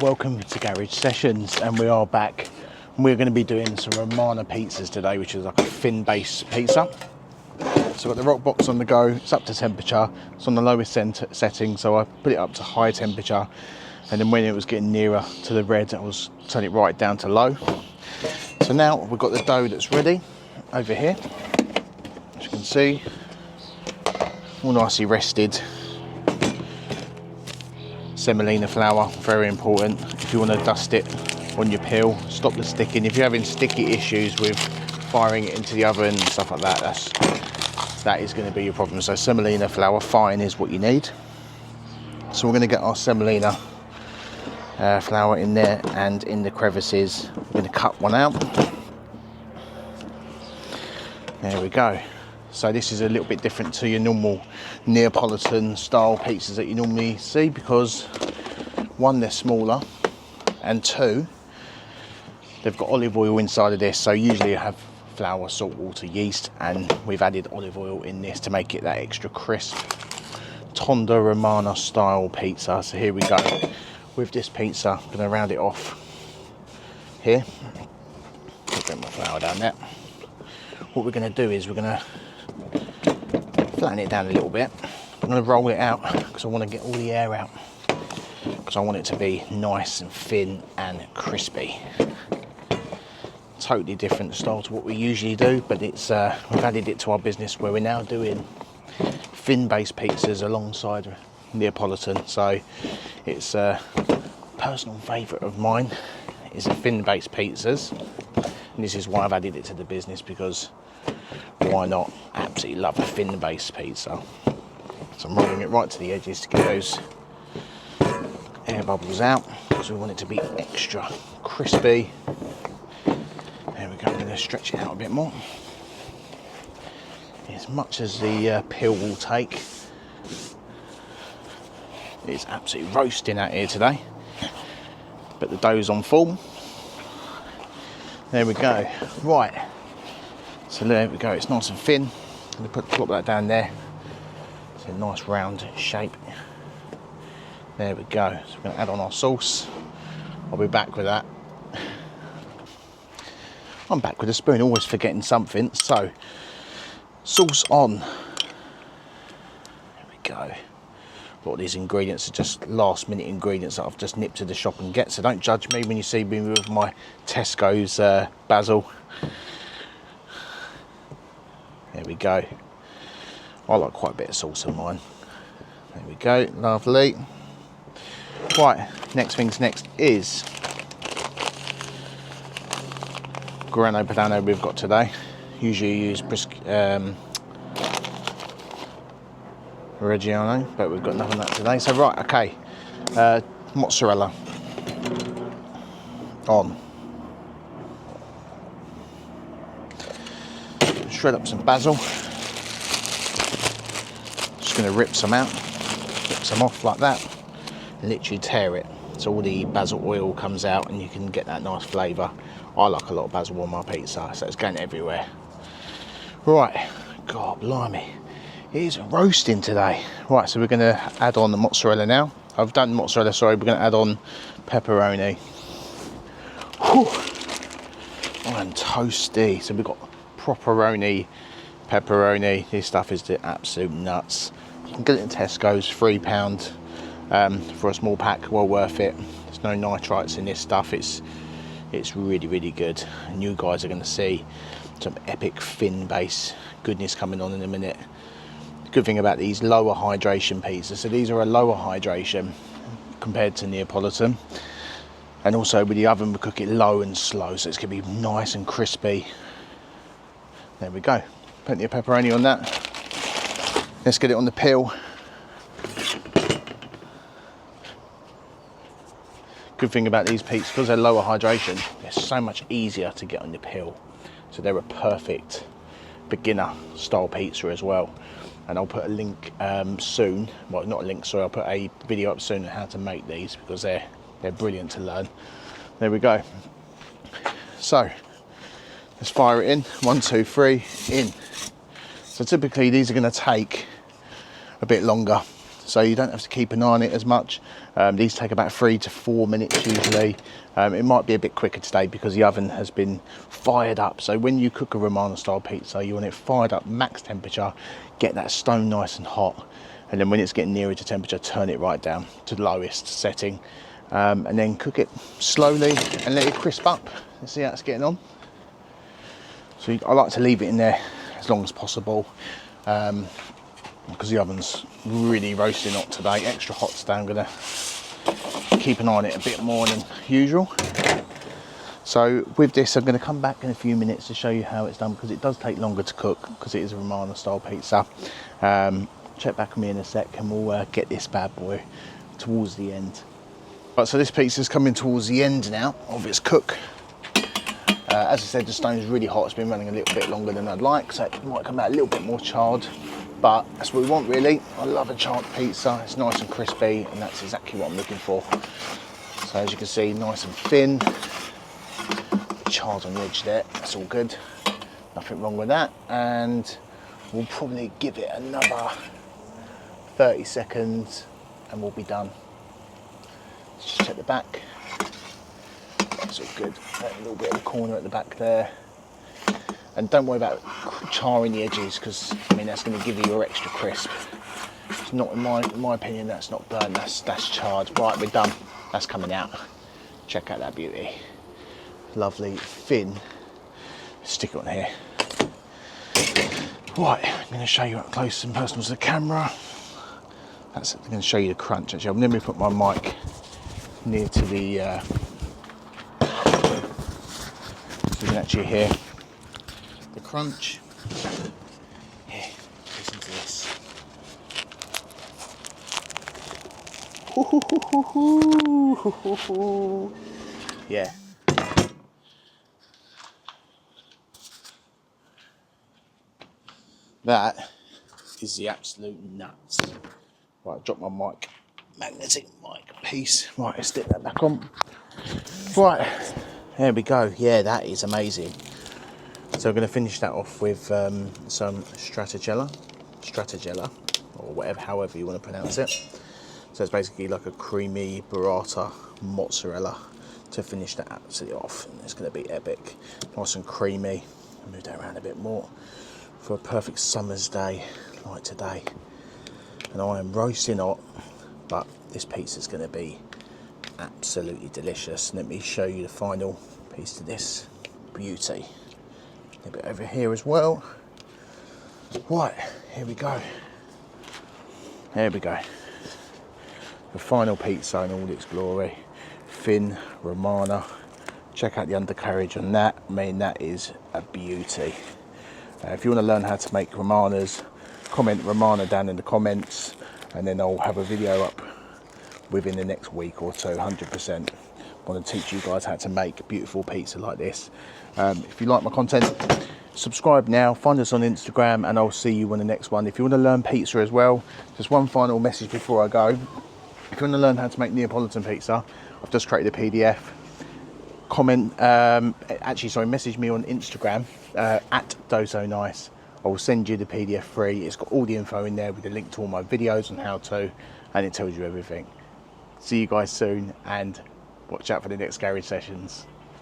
Welcome to Garage Sessions, and we are back. We're going to be doing some Romana pizzas today, which is like a thin base pizza. So I've got the rock box on the go. It's up to temperature. It's on the lowest setting, so I put it up to high temperature, and then when it was getting nearer to the red, I was turning it right down to low. So now we've got the dough that's ready over here. As you can see, all nicely rested. Semolina flour, very important. If you want to dust it on your peel, stop the sticking. If you're having sticky issues with firing it into the oven and stuff like that, that is going to be your problem. So semolina flour, fine, is what you need. So we're going to get our semolina flour in there and in the crevices. We're going to cut one out. There we go. So this is a little bit different to your normal Neapolitan style pizzas that you normally see, because one, they're smaller, and two, they've got olive oil inside of this. So usually you have flour, salt, water, yeast, and we've added olive oil in this to make it that extra crisp Tonda Romana style pizza. So here we go with this pizza. I'm going to round it off here. Bring my flour down there. What we're going to do is we're going to flatten it down a little bit. I'm going to roll it out because I want to get all the air out, because I want it to be nice and thin and crispy. Totally different style to what we usually do, but it's we've added it to our business where we're now doing thin based pizzas alongside Neapolitan. So it's a personal favourite of mine is the thin based pizzas, and this is why I've added it to the business, because why not? Absolutely love a thin base pizza. So I'm rolling it right to the edges to get those air bubbles out, because we want it to be extra crispy. There we go. I'm going to stretch it out a bit more, as much as the peel will take. It's absolutely roasting out here today, but the dough's on full. There we go. Right. So there we go, it's nice and thin. I'm going to drop that down there. It's a nice round shape. There we go. So we're going to add on our sauce. I'll be back with that. I'm back with a spoon, always forgetting something. So, sauce on. There we go. A lot of these ingredients are just last minute ingredients that I've just nipped to the shop and get. So don't judge me when you see me with my Tesco's basil. There we go. I like quite a bit of sauce on mine. There we go, lovely. Right, next things next is Grano Padano we've got today. Usually use Reggiano, but we've got none of that today. So right, okay, mozzarella on. Shred up some basil. Just going to rip some out, rip some off like that, and literally tear it so all the basil oil comes out and you can get that nice flavour. I like a lot of basil on my pizza, so it's going everywhere. Right, God blimey, it is roasting today. Right, so we're going to add on the mozzarella now. I've done mozzarella, sorry, we're going to add on pepperoni. Whew. I'm toasty. So we've got properoni, pepperoni. This stuff is the absolute nuts. You can get it in Tesco's, £3 for a small pack. Well worth it. There's no nitrites in this stuff. It's really, really good. And you guys are going to see some epic thin base goodness coming on in a minute. The good thing about these lower hydration pizzas, so these are a lower hydration compared to Neapolitan. And also with the oven, we cook it low and slow, so it's going to be nice and crispy. There we go. Plenty of pepperoni on that. Let's get it on the peel. Good thing about these pizzas, because they're lower hydration, they're so much easier to get on the peel. So they're a perfect beginner style pizza as well. And I'll put a link soon. Well, not a link, sorry. I'll put a video up soon on how to make these, because they're brilliant to learn. There we go. So let's fire it in. 1, 2, 3, in. So typically these are going to take a bit longer. so you don't have to keep an eye on it as much. These take about 3 to 4 minutes usually. It might be a bit quicker today because the oven has been fired up. So when you cook a Romana style pizza, you want it fired up max temperature, get that stone nice and hot, and then when it's getting nearer to temperature, turn it right down to the lowest setting, and then cook it slowly and let it crisp up. Let's see how it's getting on. So I like to leave it in there as long as possible, because the oven's really roasting hot today, extra hot today. I'm gonna keep an eye on it a bit more than usual. So with this, I'm gonna come back in a few minutes to show you how it's done, because it does take longer to cook because it is a Romana style pizza. Check back with me in a sec and we'll get this bad boy towards the end. Right, so this pizza's coming towards the end now of its cook. As I said, the stone's really hot. It's been running a little bit longer than I'd like, so it might come out a little bit more charred, but that's what we want really. I love a charred pizza. It's nice and crispy, and that's exactly what I'm looking for. So as you can see, nice and thin. Charred on the edge there, that's all good. Nothing wrong with that. And we'll probably give it another 30 seconds and we'll be done. Let's just check the back. It's all good. That little bit of the corner at the back there. And don't worry about charring the edges, because I mean that's going to give you your extra crisp. It's not, in my opinion, that's not burnt, that's charred. Right, we're done. That's coming out. Check out that beauty. Lovely, thin. Stick it on here. Right, I'm going to show you up close and personal to the camera. I'm going to show you the crunch. Actually, I'm going to put my mic near to the so you can actually hear the crunch. Here, listen to this. Yeah. That is the absolute nuts. Right, I've dropped my mic, magnetic mic piece. Right, let's stick that back on. Right, there we go. Yeah, that is amazing. So we're going to finish that off with some stracciatella, or whatever, however you want to pronounce it. So it's basically like a creamy burrata mozzarella to finish that absolutely off. And it's going to be epic, nice and creamy. I'll move that around a bit more for a perfect summer's day like today. And I am roasting hot, but this pizza is going to be absolutely delicious. Let me show you the final piece to this beauty. A bit over here as well. Right, here we go. There we go. The final pizza in all its glory. Thin Romana. Check out the undercarriage on that. I mean, that is a beauty. If you want to learn how to make Romanas, comment Romana down in the comments, and then I'll have a video up within the next week or two, 100%. I want to teach you guys how to make beautiful pizza like this. If you like my content, subscribe now, find us on Instagram, and I'll see you on the next one. If you want to learn pizza as well, just one final message before I go. If you want to learn how to make Neapolitan pizza, I've just created a PDF. Message me on Instagram at DoSoNice. I will send you the PDF free. It's got all the info in there with a link to all my videos on how to, and it tells you everything. See you guys soon, and watch out for the next garage sessions.